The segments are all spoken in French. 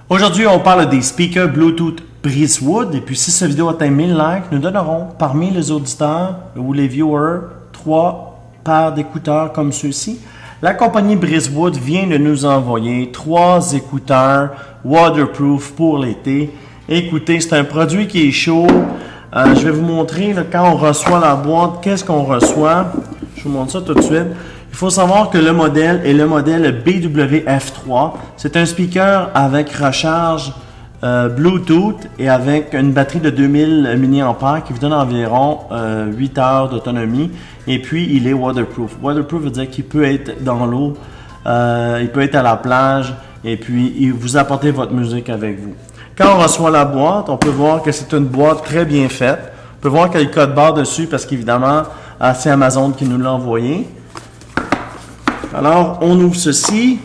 Aujourd'hui, on parle des speakers Bluetooth Breezewood. Et puis, si cette vidéo atteint 1000 likes, nous donnerons parmi les auditeurs ou les viewers 3 paires d'écouteurs comme ceux-ci. La compagnie Breezewood vient de nous envoyer 3 écouteurs waterproof pour l'été. Écoutez, c'est un produit qui est chaud. Je vais vous montrer là, quand on reçoit la boîte, qu'est-ce qu'on reçoit. Je vous montre ça tout de suite. Il faut savoir que le modèle est le modèle BWF3. C'est un speaker avec recharge Bluetooth et avec une batterie de 2000 mAh qui vous donne environ 8 heures d'autonomie. Et puis, il est waterproof. Waterproof veut dire qu'il peut être dans l'eau, il peut être à la plage et puis vous apportez votre musique avec vous. Quand on reçoit la boîte, on peut voir que c'est une boîte très bien faite. On peut voir qu'il y a le code barre dessus parce qu'évidemment, c'est Amazon qui nous l'a envoyé. Alors, on ouvre ceci.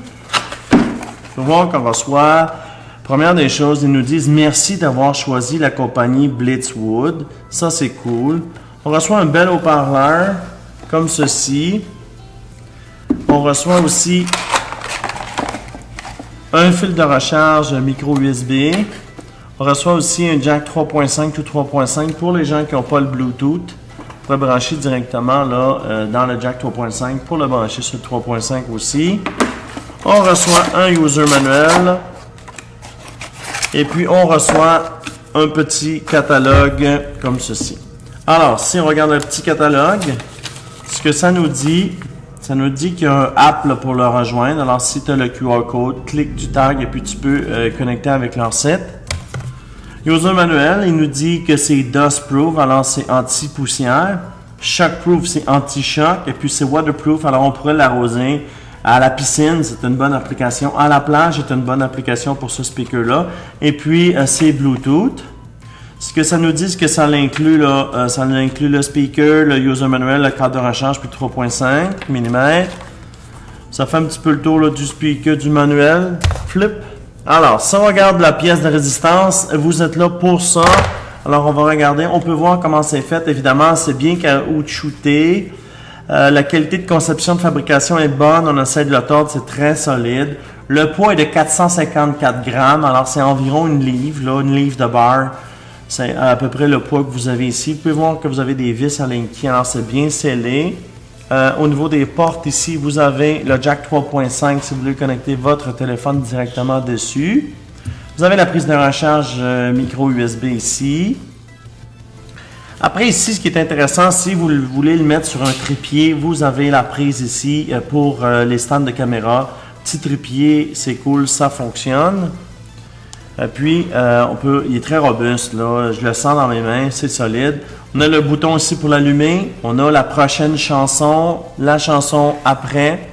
On peut voir qu'on reçoit, première des choses, ils nous disent merci d'avoir choisi la compagnie Breezewood. Ça, c'est cool. On reçoit un bel haut-parleur, comme ceci. On reçoit aussi un fil de recharge micro USB. On reçoit aussi un jack 3.5 ou 3.5 pour les gens qui n'ont pas le Bluetooth. On pourrait brancher directement là, dans le jack 3.5 pour le brancher sur le 3.5 aussi. On reçoit un user manuel. Et puis on reçoit un petit catalogue comme ceci. Alors, si on regarde le petit catalogue, ce que ça nous dit qu'il y a un app là, pour le rejoindre. Alors, si tu as le QR code, clique du tag et puis tu peux connecter avec leur site. User manuel, il nous dit que c'est dust proof, alors c'est anti-poussière. Shock proof, c'est anti-choc. Et puis c'est waterproof, alors on pourrait l'arroser à la piscine, c'est une bonne application. À la plage, c'est une bonne application pour ce speaker-là. Et puis c'est Bluetooth. Ce que ça nous dit, c'est que ça l'inclut là, ça inclut le speaker, le user manuel, le cadre de recharge, puis 3.5 mm. Ça fait un petit peu le tour là, du speaker, du manuel. Flip. Alors, si on regarde la pièce de résistance, vous êtes là pour ça. Alors, on va regarder. On peut voir comment c'est fait. Évidemment, c'est bien caoutchouté. La qualité de conception de fabrication est bonne. On essaie de le tordre. C'est très solide. Le poids est de 454 grammes. Alors, c'est environ une livre de barre. C'est à peu près le poids que vous avez ici. Vous pouvez voir que vous avez des vis à Linky. Alors, c'est bien scellé. Au niveau des portes ici, vous avez le jack 3.5 si vous voulez connecter votre téléphone directement dessus. Vous avez la prise de recharge micro USB ici. Après ici, ce qui est intéressant, si vous voulez le mettre sur un trépied, vous avez la prise ici pour les stands de caméra. Petit trépied, c'est cool, ça fonctionne. Puis, il est très robuste, là. Je le sens dans mes mains, c'est solide. On a le bouton ici pour l'allumer. On a la prochaine chanson, la chanson après,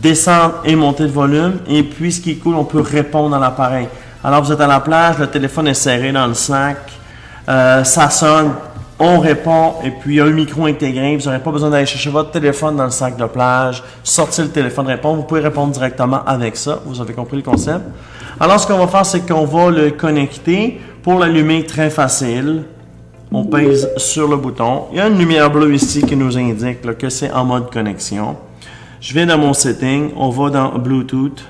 descendre et monter le volume. Et puis, ce qui est cool, on peut répondre à l'appareil. Alors, vous êtes à la plage, le téléphone est serré dans le sac, ça sonne, on répond, et puis il y a un micro intégré. Vous n'aurez pas besoin d'aller chercher votre téléphone dans le sac de plage, sortir le téléphone, répondre. Vous pouvez répondre directement avec ça. Vous avez compris le concept. Alors, ce qu'on va faire, c'est qu'on va le connecter. Pour l'allumer, très facile. On pèse sur le bouton. Il y a une lumière bleue ici qui nous indique là, que c'est en mode connexion. Je vais dans mon setting. On va dans Bluetooth.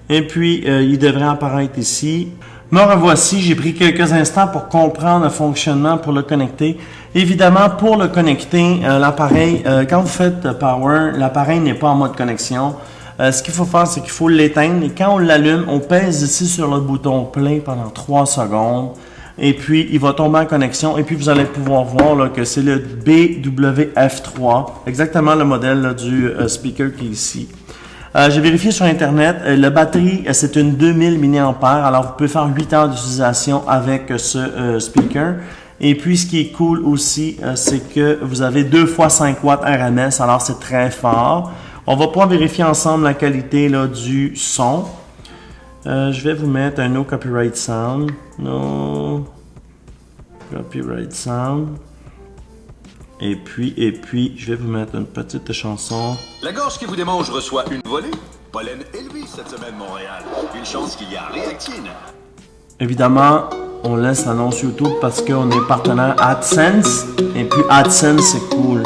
Et puis, il devrait apparaître ici. Me revoici. J'ai pris quelques instants pour comprendre le fonctionnement pour le connecter. Évidemment, pour le connecter, l'appareil, quand vous faites Power, l'appareil n'est pas en mode connexion. Ce qu'il faut faire, c'est qu'il faut l'éteindre. Et quand on l'allume, on pèse ici sur le bouton play pendant 3 secondes. Et puis, il va tomber en connexion. Et puis, vous allez pouvoir voir là, que c'est le BWF3. Exactement le modèle là, du speaker qui est ici. J'ai vérifié sur Internet. La batterie, c'est une 2000 mAh. Alors, vous pouvez faire 8 heures d'utilisation avec ce speaker. Et puis, ce qui est cool aussi, c'est que vous avez 2 fois 5 watts RMS. Alors, c'est très fort. On va pouvoir vérifier ensemble la qualité là, du son. Je vais vous mettre un No Copyright Sound. No Copyright Sound. Et puis, je vais vous mettre une petite chanson. La gorge qui vous démange reçoit une volée. Pollen et lui cette semaine, Montréal. Une chance qu'il y a réactine. Évidemment, on laisse l'annonce YouTube parce qu'on est partenaire AdSense. Et puis AdSense, c'est cool.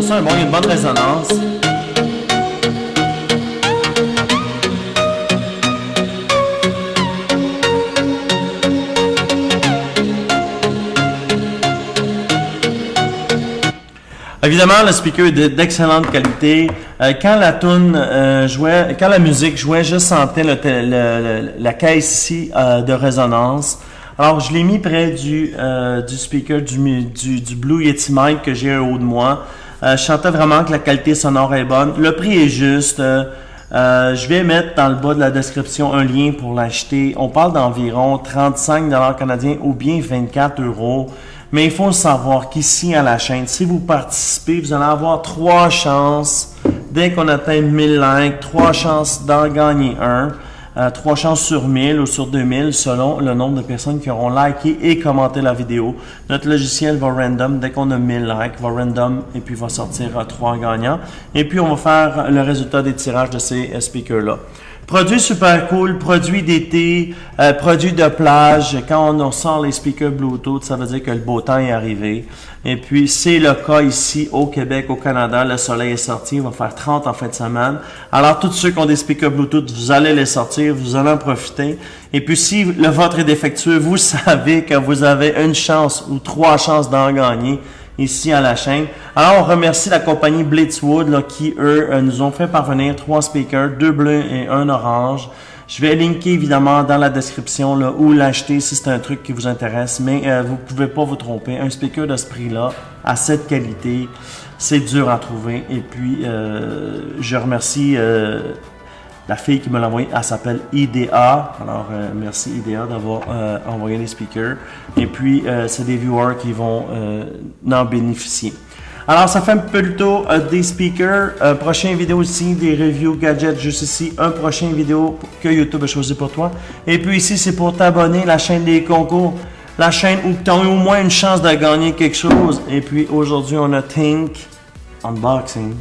son est bon, il y a une bonne résonance. Évidemment, le speaker est d'excellente qualité. Quand la musique jouait, je sentais la caisse ici de résonance. Alors, je l'ai mis près du speaker du Blue Yeti Mic que j'ai au haut de moi. Je sentais vraiment que la qualité sonore est bonne. Le prix est juste. Je vais mettre dans le bas de la description un lien pour l'acheter. On parle d'environ 35$ canadiens ou bien 24 €. Mais il faut savoir qu'ici à la chaîne, si vous participez, vous allez avoir 3 chances, dès qu'on atteint 1000 likes, 3 chances d'en gagner un. 3 chances sur 1000 ou sur 2000 selon le nombre de personnes qui auront liké et commenté la vidéo. Notre logiciel va random, dès qu'on a 1000 likes, va random et puis va sortir 3 gagnants. Et puis on va faire le résultat des tirages de ces speakers-là. Produit super cool, produit d'été, produit de plage. Quand on sort les speakers Bluetooth, ça veut dire que le beau temps est arrivé. Et puis, c'est le cas ici au Québec, au Canada. Le soleil est sorti, il va faire 30 en fin de semaine. Alors, tous ceux qui ont des speakers Bluetooth, vous allez les sortir, vous allez en profiter. Et puis, si le vôtre est défectueux, vous savez que vous avez une chance ou 3 chances d'en gagner ici à la chaîne. Alors, on remercie la compagnie Blitzwood là, qui, eux, nous ont fait parvenir 3 speakers, 2 bleus et 1 orange. Je vais linker évidemment dans la description là, où l'acheter si c'est un truc qui vous intéresse, mais vous pouvez pas vous tromper. Un speaker de ce prix-là, à cette qualité, c'est dur à trouver. Et puis, je remercie la fille qui me l'a envoyé, elle s'appelle IDA. Alors, merci IDA d'avoir envoyé les speakers. Et puis, c'est des viewers qui vont en bénéficier. Alors, ça fait un peu le tour des speakers. Prochaine vidéo ici, des reviews gadgets juste ici. Un prochain vidéo que YouTube a choisi pour toi. Et puis ici, c'est pour t'abonner, la chaîne des concours. La chaîne où tu as au moins une chance de gagner quelque chose. Et puis aujourd'hui, on a Think Unboxing.